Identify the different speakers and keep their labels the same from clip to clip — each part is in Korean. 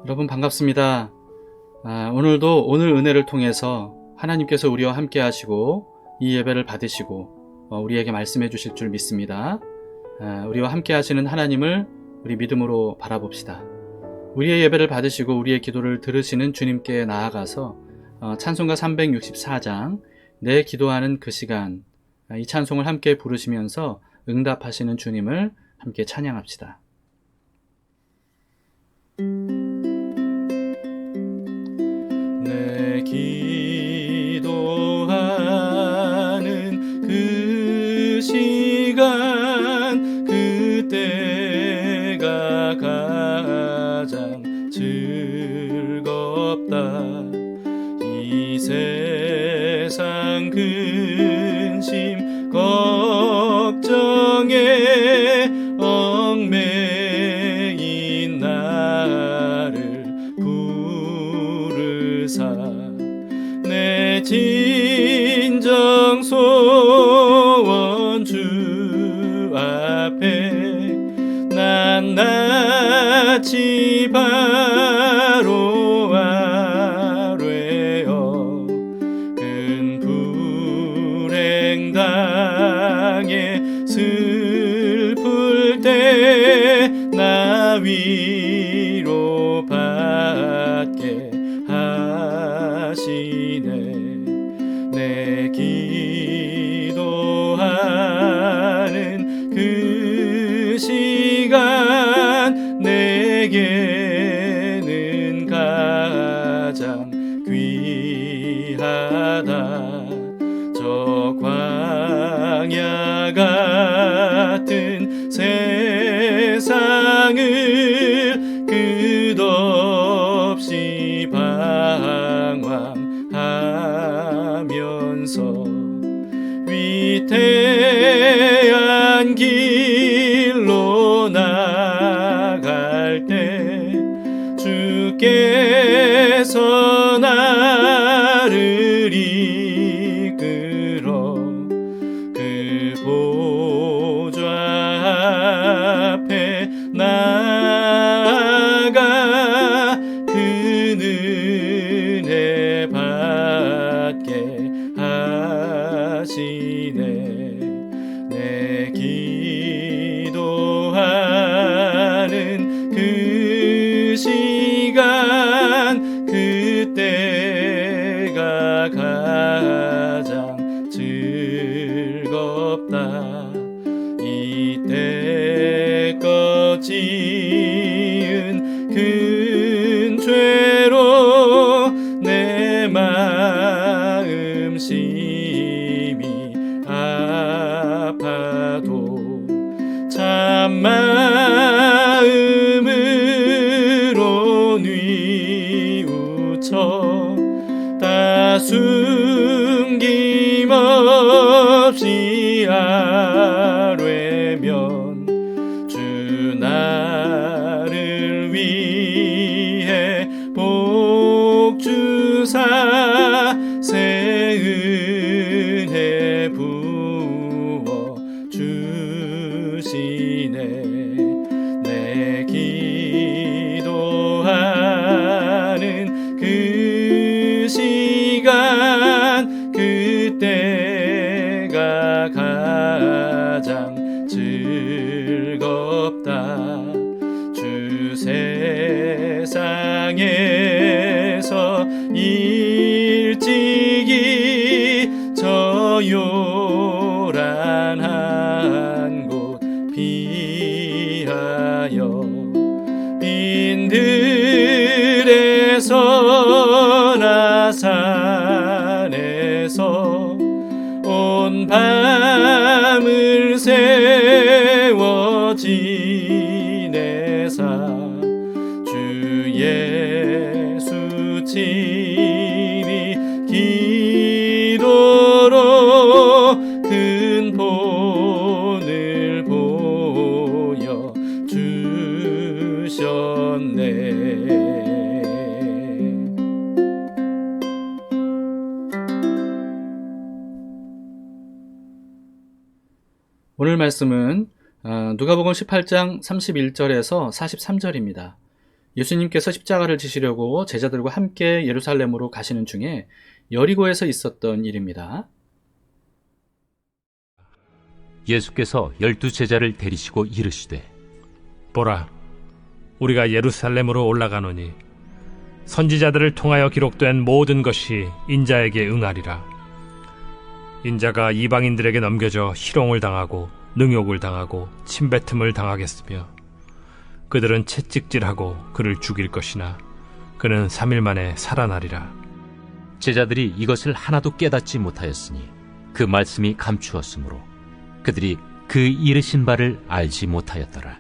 Speaker 1: 여러분 반갑습니다. 오늘도 오늘 은혜를 통해서 하나님께서 우리와 함께 하시고 이 예배를 받으시고 우리에게 말씀해 주실 줄 믿습니다. 우리와 함께 하시는 하나님을 우리 믿음으로 바라봅시다. 우리의 예배를 받으시고 우리의 기도를 들으시는 주님께 나아가서 찬송가 364장 내 기도하는 그 시간, 이 찬송을 함께 부르시면서 응답하시는 주님을 함께 찬양합시다. 내 기도하는 그 시간, 그때가 가장 즐겁다. 이 세상 근심 걱정에 얽매인 나를 부르사 내 진정 소원 주 앞에 낱낱이 바로 아뢰어 큰 불행 당해 슬플 때 나 위로 받게 하시네. 내 기도하는 그 시간 내게는 가장 귀하다. 저 광야 같은 세상을 끝없이 방황하면서 위태한 길로 나갈 때 주께서 나를 이끌어 그 보좌 앞에 나아가 그 은혜 받게 하시네. 내 기도하는 그 시간, 그때가 가장 즐겁다. 이때껏 지은 큰 죄로 내 마음 심히 아파도 참 마음으로 뉘우쳐 다 숨김없이 아뢰면 주 나를 위해 복 주사 새 은혜 부어 주시네. 내 기도하는 그 시간, 그때가 가장 즐겁다. 주 세상에서 일찍이 저 요란한 곳 피하여 빈 들에서 나산에서 온 밤을 세워 지내사 주 예수 친히 기도로 큰 본을 보여 주셨네. 오늘 말씀은 누가복음 18장 31절에서 43절입니다. 예수님께서 십자가를 지시려고 제자들과 함께 예루살렘으로 가시는 중에 여리고에서 있었던 일입니다.
Speaker 2: 예수께서 12제자를 데리시고 이르시되
Speaker 3: 보라, 우리가 예루살렘으로 올라가노니 선지자들을 통하여 기록된 모든 것이 인자에게 응하리라. 인자가 이방인들에게 넘겨져 희롱을 당하고 능욕을 당하고 침뱉음을 당하겠으며 그들은 채찍질하고 그를 죽일 것이나 그는 3일 만에 살아나리라.
Speaker 2: 제자들이 이것을 하나도 깨닫지 못하였으니 그 말씀이 감추었으므로 그들이 그 이르신 바를 알지 못하였더라.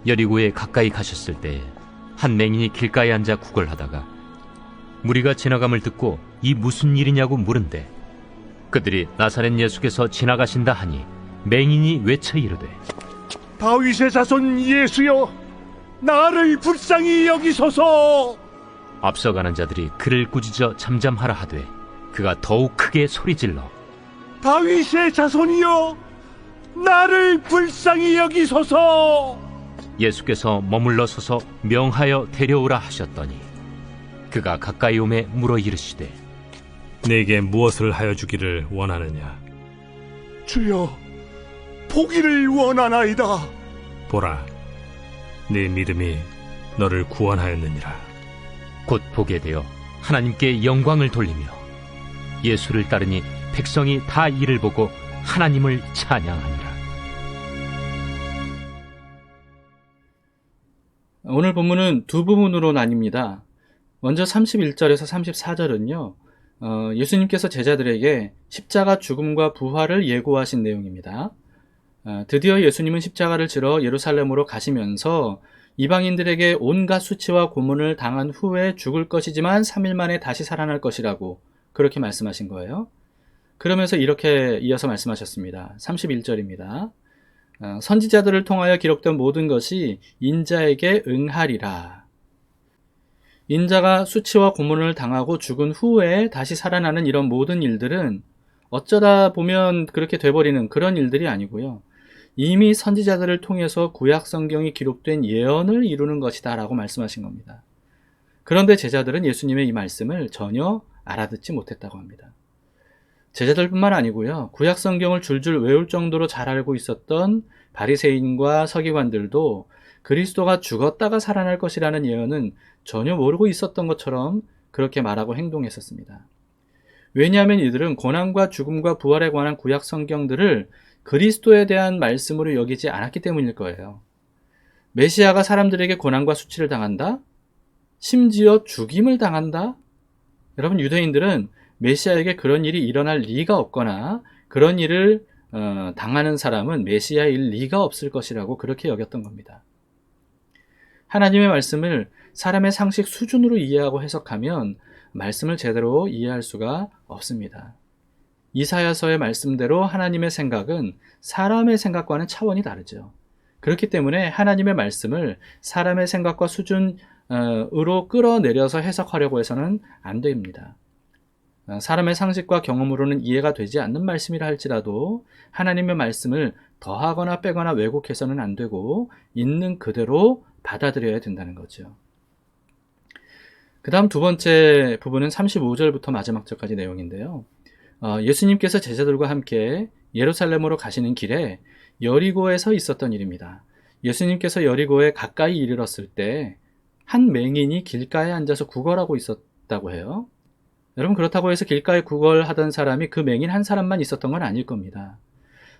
Speaker 2: 여리고에 가까이 가셨을 때에 한 맹인이 길가에 앉아 구걸하다가 무리가 지나감을 듣고 이 무슨 일이냐고 물은데 그들이 나사렛 예수께서 지나가신다 하니 맹인이 외쳐 이르되
Speaker 4: 다윗의 자손 예수여, 나를 불쌍히 여기소서.
Speaker 2: 앞서가는 자들이 그를 꾸짖어 잠잠하라 하되 그가 더욱 크게 소리질러
Speaker 4: 다윗의 자손이여, 나를 불쌍히 여기소서.
Speaker 2: 예수께서 머물러 서서 명하여 데려오라 하셨더니 그가 가까이 오매 물어 이르시되
Speaker 3: 네게 무엇을 하여 주기를 원하느냐?
Speaker 4: 주여, 보기를 원하나이다.
Speaker 3: 보라, 네 믿음이 너를 구원하였느니라.
Speaker 2: 곧 보게 되어 하나님께 영광을 돌리며 예수를 따르니 백성이 다 이를 보고 하나님을 찬양하니라.
Speaker 1: 오늘 본문은 두 부분으로 나뉩니다. 먼저 31절에서 34절은요. 예수님께서 제자들에게 십자가 죽음과 부활을 예고하신 내용입니다. 드디어 예수님은 십자가를 지러 예루살렘으로 가시면서 이방인들에게 온갖 수치와 고문을 당한 후에 죽을 것이지만 3일 만에 다시 살아날 것이라고 그렇게 말씀하신 거예요. 그러면서 이렇게 이어서 말씀하셨습니다. 31절입니다. 선지자들을 통하여 기록된 모든 것이 인자에게 응하리라. 인자가 수치와 고문을 당하고 죽은 후에 다시 살아나는 이런 모든 일들은 어쩌다 보면 그렇게 돼버리는 그런 일들이 아니고요. 이미 선지자들을 통해서 구약 성경이 기록된 예언을 이루는 것이다 라고 말씀하신 겁니다. 그런데 제자들은 예수님의 이 말씀을 전혀 알아듣지 못했다고 합니다. 제자들뿐만 아니고요. 구약 성경을 줄줄 외울 정도로 잘 알고 있었던 바리새인과 서기관들도 그리스도가 죽었다가 살아날 것이라는 예언은 전혀 모르고 있었던 것처럼 그렇게 말하고 행동했었습니다. 왜냐하면 이들은 고난과 죽음과 부활에 관한 구약 성경들을 그리스도에 대한 말씀으로 여기지 않았기 때문일 거예요. 메시아가 사람들에게 고난과 수치를 당한다? 심지어 죽임을 당한다? 여러분, 유대인들은 메시아에게 그런 일이 일어날 리가 없거나 그런 일을 당하는 사람은 메시아일 리가 없을 것이라고 그렇게 여겼던 겁니다. 하나님의 말씀을 사람의 상식 수준으로 이해하고 해석하면 말씀을 제대로 이해할 수가 없습니다. 이사야서의 말씀대로 하나님의 생각은 사람의 생각과는 차원이 다르죠. 그렇기 때문에 하나님의 말씀을 사람의 생각과 수준으로 끌어내려서 해석하려고 해서는 안 됩니다. 사람의 상식과 경험으로는 이해가 되지 않는 말씀이라 할지라도 하나님의 말씀을 더하거나 빼거나 왜곡해서는 안 되고 있는 그대로 받아들여야 된다는 거죠. 그 다음 두 번째 부분은 35절부터 마지막 절까지 내용인데요. 예수님께서 제자들과 함께 예루살렘으로 가시는 길에 여리고에서 있었던 일입니다. 예수님께서 여리고에 가까이 이르렀을 때 한 맹인이 길가에 앉아서 구걸하고 있었다고 해요. 여러분, 그렇다고 해서 길가에 구걸하던 사람이 그 맹인 한 사람만 있었던 건 아닐 겁니다.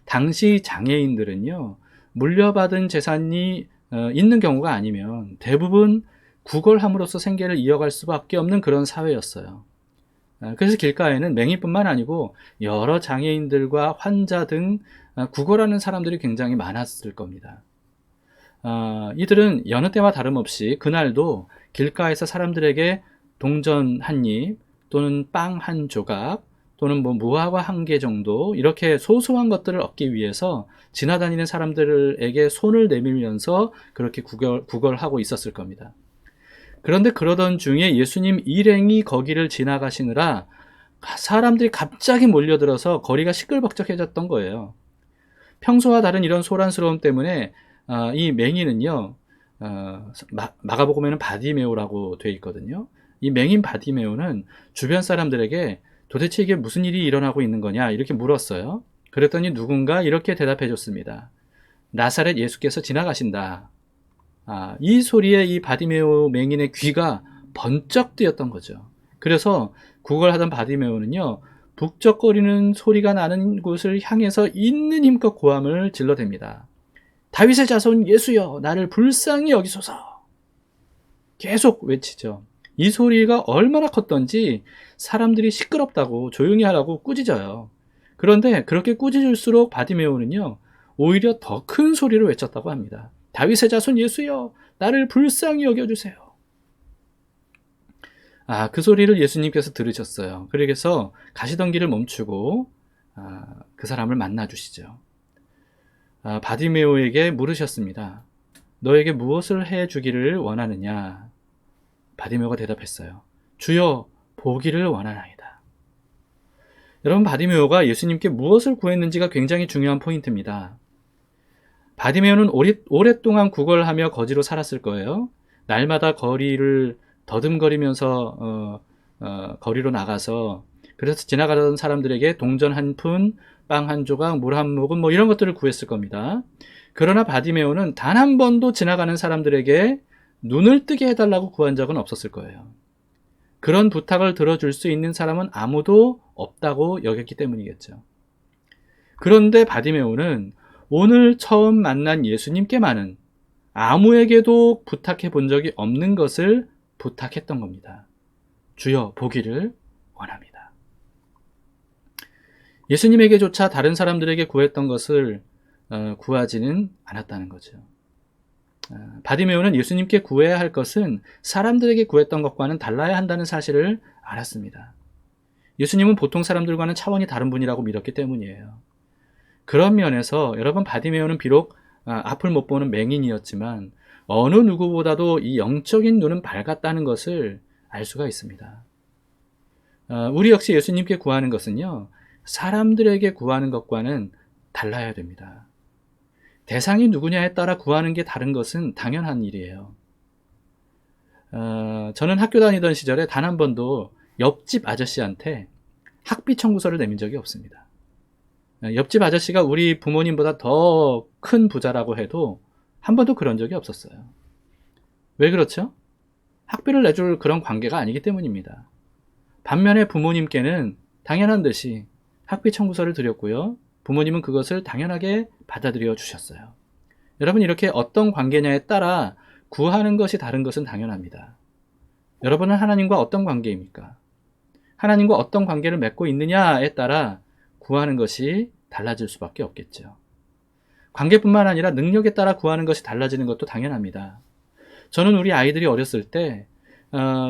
Speaker 1: 당시 장애인들은요, 물려받은 재산이 있는 경우가 아니면 대부분 구걸함으로써 생계를 이어갈 수밖에 없는 그런 사회였어요. 그래서 길가에는 맹인뿐만 아니고 여러 장애인들과 환자 등 구걸하는 사람들이 굉장히 많았을 겁니다. 이들은 여느 때와 다름없이 그날도 길가에서 사람들에게 동전 한 입 또는 빵 한 조각 또는 무화과 한 개 정도 이렇게 소소한 것들을 얻기 위해서 지나다니는 사람들에게 손을 내밀면서 그렇게 구걸하고 있었을 겁니다. 그런데 그러던 중에 예수님 일행이 거기를 지나가시느라 사람들이 갑자기 몰려들어서 거리가 시끌벅적해졌던 거예요. 평소와 다른 이런 소란스러움 때문에 이 맹인은요, 마가복음에는 바디메오라고 되어 있거든요. 이 맹인 바디메오는 주변 사람들에게 도대체 이게 무슨 일이 일어나고 있는 거냐 이렇게 물었어요. 그랬더니 누군가 이렇게 대답해 줬습니다. 나사렛 예수께서 지나가신다. 이 소리에 이 바디메오 맹인의 귀가 번쩍 뜨였던 거죠. 그래서 구걸하던 바디메오는요, 북적거리는 소리가 나는 곳을 향해서 있는 힘껏 고함을 질러댑니다. 다윗의 자손 예수여, 나를 불쌍히 여기소서. 계속 외치죠. 이 소리가 얼마나 컸던지 사람들이 시끄럽다고 조용히 하라고 꾸짖어요. 그런데 그렇게 꾸짖을수록 바디메오는요, 오히려 더 큰 소리로 외쳤다고 합니다. 다윗의 자손 예수여, 나를 불쌍히 여겨주세요. 그 소리를 예수님께서 들으셨어요. 그래서 가시던 길을 멈추고 그 사람을 만나 주시죠. 바디메오에게 물으셨습니다. 너에게 무엇을 해주기를 원하느냐? 바디메오가 대답했어요. 주여, 보기를 원하나이다. 여러분, 바디메오가 예수님께 무엇을 구했는지가 굉장히 중요한 포인트입니다. 바디메오는 오랫동안 구걸하며 거지로 살았을 거예요. 날마다 거리를 더듬거리면서 거리로 나가서 그래서 지나가던 사람들에게 동전 한 푼, 빵 한 조각, 물 한 모금 뭐 이런 것들을 구했을 겁니다. 그러나 바디메오는 단 한 번도 지나가는 사람들에게 눈을 뜨게 해달라고 구한 적은 없었을 거예요. 그런 부탁을 들어줄 수 있는 사람은 아무도 없다고 여겼기 때문이겠죠. 그런데 바디메오는 오늘 처음 만난 예수님께만은 아무에게도 부탁해 본 적이 없는 것을 부탁했던 겁니다. 주여, 보기를 원합니다. 예수님에게조차 다른 사람들에게 구했던 것을 구하지는 않았다는 거죠. 바디메오는 예수님께 구해야 할 것은 사람들에게 구했던 것과는 달라야 한다는 사실을 알았습니다. 예수님은 보통 사람들과는 차원이 다른 분이라고 믿었기 때문이에요. 그런 면에서 여러분, 바디메오는 비록 앞을 못 보는 맹인이었지만 어느 누구보다도 이 영적인 눈은 밝았다는 것을 알 수가 있습니다. 우리 역시 예수님께 구하는 것은요, 사람들에게 구하는 것과는 달라야 됩니다. 대상이 누구냐에 따라 구하는 게 다른 것은 당연한 일이에요. 저는 학교 다니던 시절에 단 한 번도 옆집 아저씨한테 학비 청구서를 내민 적이 없습니다. 옆집 아저씨가 우리 부모님보다 더 큰 부자라고 해도 한 번도 그런 적이 없었어요. 왜 그렇죠? 학비를 내줄 그런 관계가 아니기 때문입니다. 반면에 부모님께는 당연한 듯이 학비 청구서를 드렸고요. 부모님은 그것을 당연하게 받아들여 주셨어요. 여러분, 이렇게 어떤 관계냐에 따라 구하는 것이 다른 것은 당연합니다. 여러분은 하나님과 어떤 관계입니까? 하나님과 어떤 관계를 맺고 있느냐에 따라 구하는 것이 달라질 수밖에 없겠죠. 관계뿐만 아니라 능력에 따라 구하는 것이 달라지는 것도 당연합니다. 저는 우리 아이들이 어렸을 때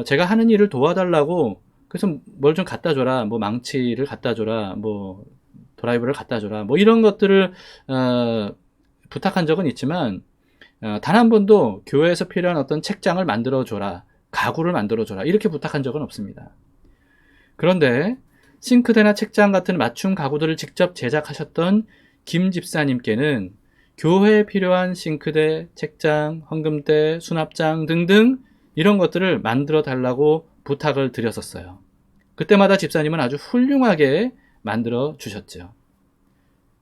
Speaker 1: 제가 하는 일을 도와달라고 그래서 뭘 좀 갖다 줘라, 뭐 망치를 갖다 줘라, 뭐 드라이버를 갖다 줘라, 뭐 이런 것들을 부탁한 적은 있지만 단 한 번도 교회에서 필요한 어떤 책장을 만들어 줘라, 가구를 만들어 줘라 이렇게 부탁한 적은 없습니다. 그런데 싱크대나 책장 같은 맞춤 가구들을 직접 제작하셨던 김 집사님께는 교회에 필요한 싱크대, 책장, 헌금대, 수납장 등등 이런 것들을 만들어 달라고 부탁을 드렸었어요. 그때마다 집사님은 아주 훌륭하게 만들어 주셨죠.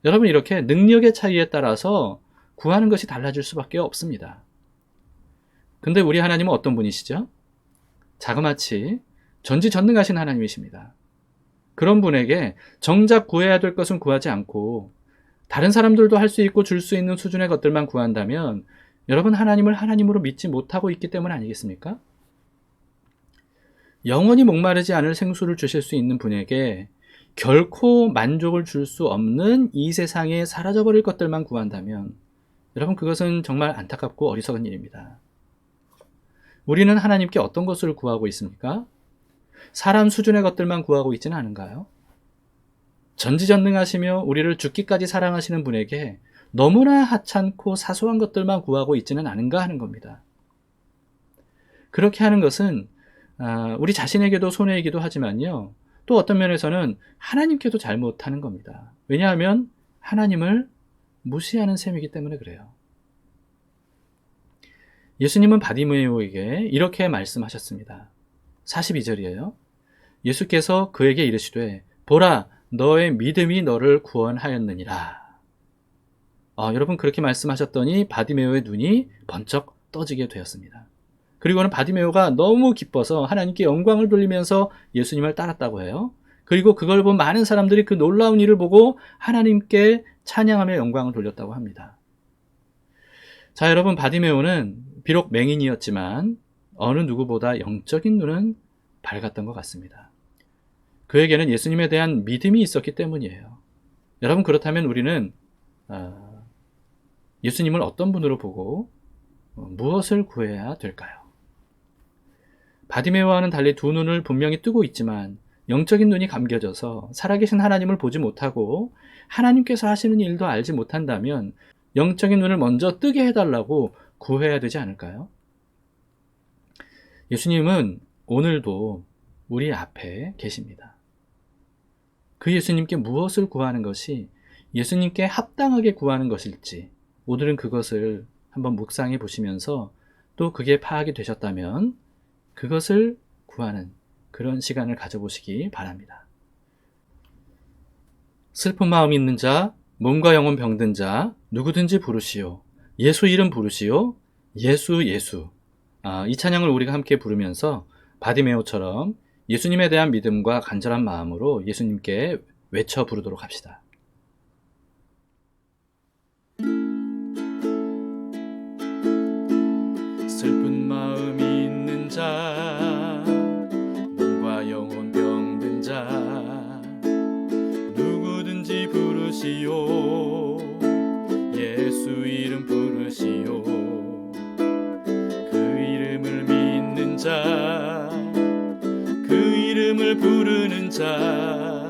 Speaker 1: 여러분, 이렇게 능력의 차이에 따라서 구하는 것이 달라질 수밖에 없습니다. 근데 우리 하나님은 어떤 분이시죠? 자그마치 전지전능하신 하나님이십니다. 그런 분에게 정작 구해야 될 것은 구하지 않고 다른 사람들도 할 수 있고 줄 수 있는 수준의 것들만 구한다면 여러분, 하나님을 하나님으로 믿지 못하고 있기 때문 아니겠습니까? 영원히 목마르지 않을 생수를 주실 수 있는 분에게 결코 만족을 줄 수 없는 이 세상에 사라져버릴 것들만 구한다면 여러분, 그것은 정말 안타깝고 어리석은 일입니다. 우리는 하나님께 어떤 것을 구하고 있습니까? 사람 수준의 것들만 구하고 있지는 않은가요? 전지전능하시며 우리를 죽기까지 사랑하시는 분에게 너무나 하찮고 사소한 것들만 구하고 있지는 않은가 하는 겁니다. 그렇게 하는 것은 우리 자신에게도 손해이기도 하지만요, 또 어떤 면에서는 하나님께도 잘못하는 겁니다. 왜냐하면 하나님을 무시하는 셈이기 때문에 그래요. 예수님은 바디메오에게 이렇게 말씀하셨습니다. 42절이에요. 예수께서 그에게 이르시되 보라 너의 믿음이 너를 구원하였느니라. 여러분 그렇게 말씀하셨더니 바디메오의 눈이 번쩍 떠지게 되었습니다. 그리고는 바디메오가 너무 기뻐서 하나님께 영광을 돌리면서 예수님을 따랐다고 해요. 그리고 그걸 본 많은 사람들이 그 놀라운 일을 보고 하나님께 찬양하며 영광을 돌렸다고 합니다. 자, 여러분 바디메오는 비록 맹인이었지만 어느 누구보다 영적인 눈은 밝았던 것 같습니다. 그에게는 예수님에 대한 믿음이 있었기 때문이에요. 여러분 그렇다면 우리는 예수님을 어떤 분으로 보고 무엇을 구해야 될까요? 바디메오와는 달리 두 눈을 분명히 뜨고 있지만 영적인 눈이 감겨져서 살아계신 하나님을 보지 못하고 하나님께서 하시는 일도 알지 못한다면 영적인 눈을 먼저 뜨게 해달라고 구해야 되지 않을까요? 예수님은 오늘도 우리 앞에 계십니다. 그 예수님께 무엇을 구하는 것이 예수님께 합당하게 구하는 것일지 오늘은 그것을 한번 묵상해 보시면서 또 그게 파악이 되셨다면 그것을 구하는 그런 시간을 가져보시기 바랍니다. 슬픈 마음이 있는 자, 몸과 영혼 병든 자 누구든지 부르시오. 예수 이름 부르시오. 예수 예수. 이 찬양을 우리가 함께 부르면서 바디메오처럼 예수님에 대한 믿음과 간절한 마음으로 예수님께 외쳐 부르도록 합시다. 슬픈 마음이 있는 자, 몸과 영혼 병든 자 누구든지 부르시오. 예수 이름 부르시오. 그 이름을 믿는 자, 그 이름을 부르는 자,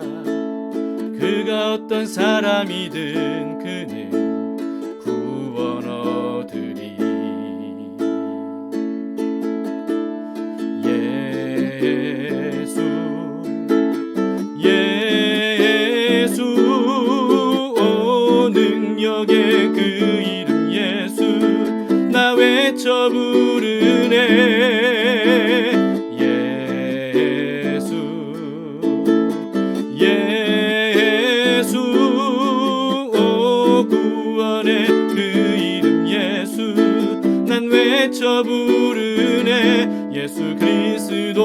Speaker 1: 그가 어떤 사람이든 그는 구원 얻으리. 예수 예수 오 능력의 그 이름 예수 나 외쳐 부르네. 예수 예수 오 구원의 그 이름 예수 난 외쳐 부르네. 예수 그리스도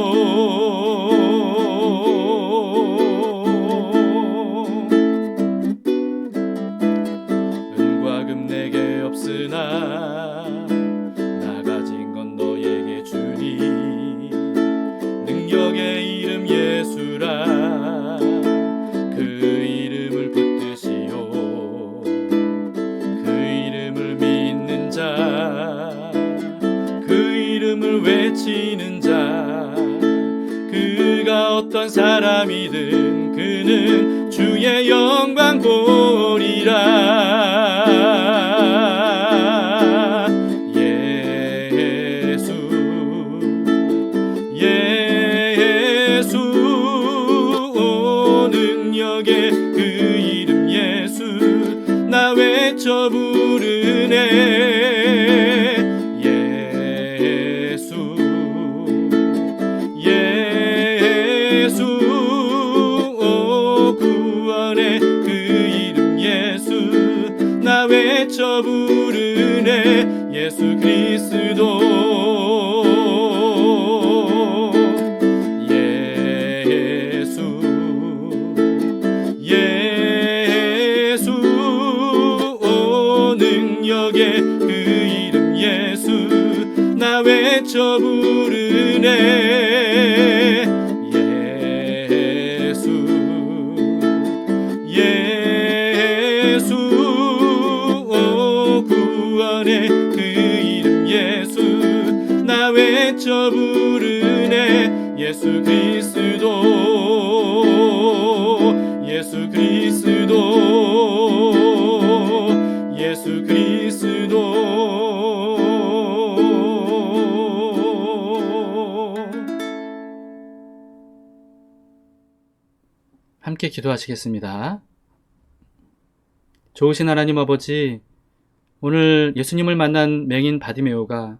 Speaker 1: 은과 금 내게 없으나 나 가진 건 너에게 주니 능력의 이름 예수라. 그 이름을 붙드시오. 그 이름을 믿는 자, 그 이름을 외치는 자, 그가 어떤 사람이든 그는 주의 영광 보리라. 예수 예수 오 능력의 그 이름 예수 나 외쳐 부르네. 예수 예수 오 구원의 그 이름 예수 나 외쳐 부르네. 예수 그리스도 예수 예수 오 능력의 그 이름 예수 나 외쳐 부르네. 예수 예수 오 구원의 그 이름 예수 나 외쳐 부르네. 예수 그리스도 예수 그리스도 예수 그리스도 함께 기도하시겠습니다. 좋으신 하나님 아버지, 오늘 예수님을 만난 맹인 바디메오가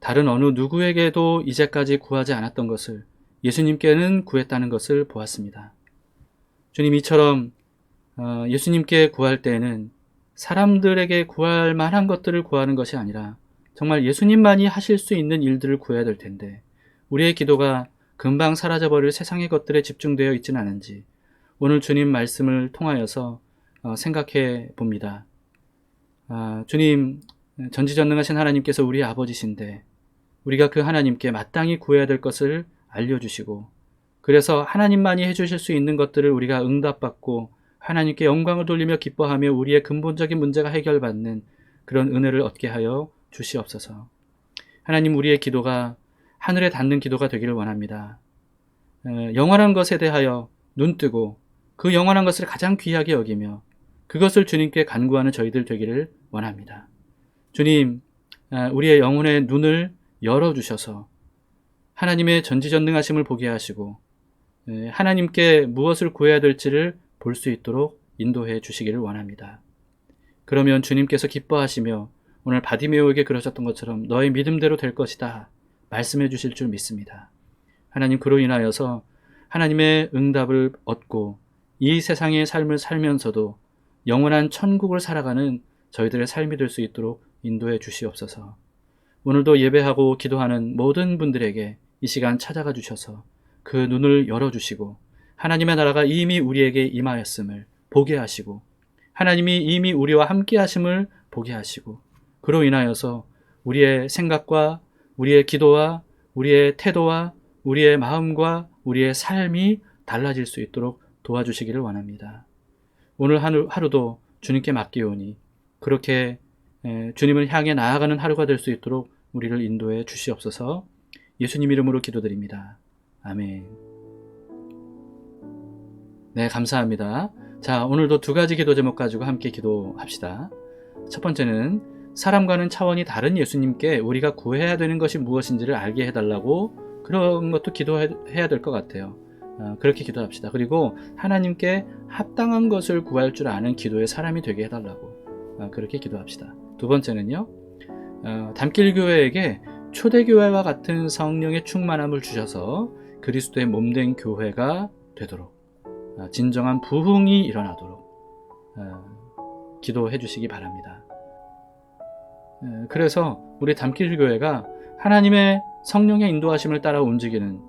Speaker 1: 다른 어느 누구에게도 이제까지 구하지 않았던 것을 예수님께는 구했다는 것을 보았습니다. 주님 이처럼 예수님께 구할 때에는 사람들에게 구할 만한 것들을 구하는 것이 아니라 정말 예수님만이 하실 수 있는 일들을 구해야 될 텐데 우리의 기도가 금방 사라져버릴 세상의 것들에 집중되어 있지는 않은지 오늘 주님 말씀을 통하여서 생각해 봅니다. 주님, 전지전능하신 하나님께서 우리의 아버지신데 우리가 그 하나님께 마땅히 구해야 될 것을 알려주시고 그래서 하나님만이 해주실 수 있는 것들을 우리가 응답받고 하나님께 영광을 돌리며 기뻐하며 우리의 근본적인 문제가 해결받는 그런 은혜를 얻게 하여 주시옵소서. 하나님, 우리의 기도가 하늘에 닿는 기도가 되기를 원합니다. 영원한 것에 대하여 눈뜨고 그 영원한 것을 가장 귀하게 여기며 그것을 주님께 간구하는 저희들 되기를 원합니다. 주님, 우리의 영혼의 눈을 열어주셔서 하나님의 전지전능하심을 보게 하시고 하나님께 무엇을 구해야 될지를 볼 수 있도록 인도해 주시기를 원합니다. 그러면 주님께서 기뻐하시며 오늘 바디메오에게 그러셨던 것처럼 너의 믿음대로 될 것이다 말씀해 주실 줄 믿습니다. 하나님, 그로 인하여서 하나님의 응답을 얻고 이 세상의 삶을 살면서도 영원한 천국을 살아가는 저희들의 삶이 될 수 있도록 인도해 주시옵소서. 오늘도 예배하고 기도하는 모든 분들에게 이 시간 찾아가 주셔서 그 눈을 열어주시고 하나님의 나라가 이미 우리에게 임하였음을 보게 하시고 하나님이 이미 우리와 함께 하심을 보게 하시고 그로 인하여서 우리의 생각과 우리의 기도와 우리의 태도와 우리의 마음과 우리의 삶이 달라질 수 있도록 도와주시기를 원합니다. 오늘 하루도 주님께 맡기오니 그렇게 주님을 향해 나아가는 하루가 될 수 있도록 우리를 인도해 주시옵소서. 예수님 이름으로 기도드립니다. 아멘. 네, 감사합니다. 자, 오늘도 두 가지 기도 제목 가지고 함께 기도합시다. 첫 번째는 사람과는 차원이 다른 예수님께 우리가 구해야 되는 것이 무엇인지를 알게 해달라고 그런 것도 기도해야 될 것 같아요. 그렇게 기도합시다. 그리고 하나님께 합당한 것을 구할 줄 아는 기도의 사람이 되게 해달라고 그렇게 기도합시다. 두 번째는요, 담길교회에게 초대교회와 같은 성령의 충만함을 주셔서 그리스도의 몸된 교회가 되도록 진정한 부흥이 일어나도록 기도해 주시기 바랍니다. 그래서 우리 담길교회가 하나님의 성령의 인도하심을 따라 움직이는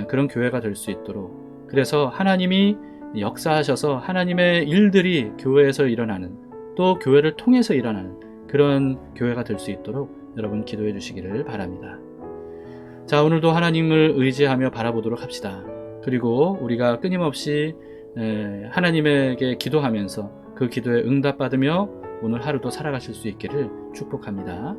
Speaker 1: 그런 교회가 될 수 있도록, 그래서 하나님이 역사하셔서 하나님의 일들이 교회에서 일어나는, 또 교회를 통해서 일어나는 그런 교회가 될 수 있도록 여러분 기도해 주시기를 바랍니다. 자, 오늘도 하나님을 의지하며 바라보도록 합시다. 그리고 우리가 끊임없이 하나님에게 기도하면서 그 기도에 응답받으며 오늘 하루도 살아가실 수 있기를 축복합니다.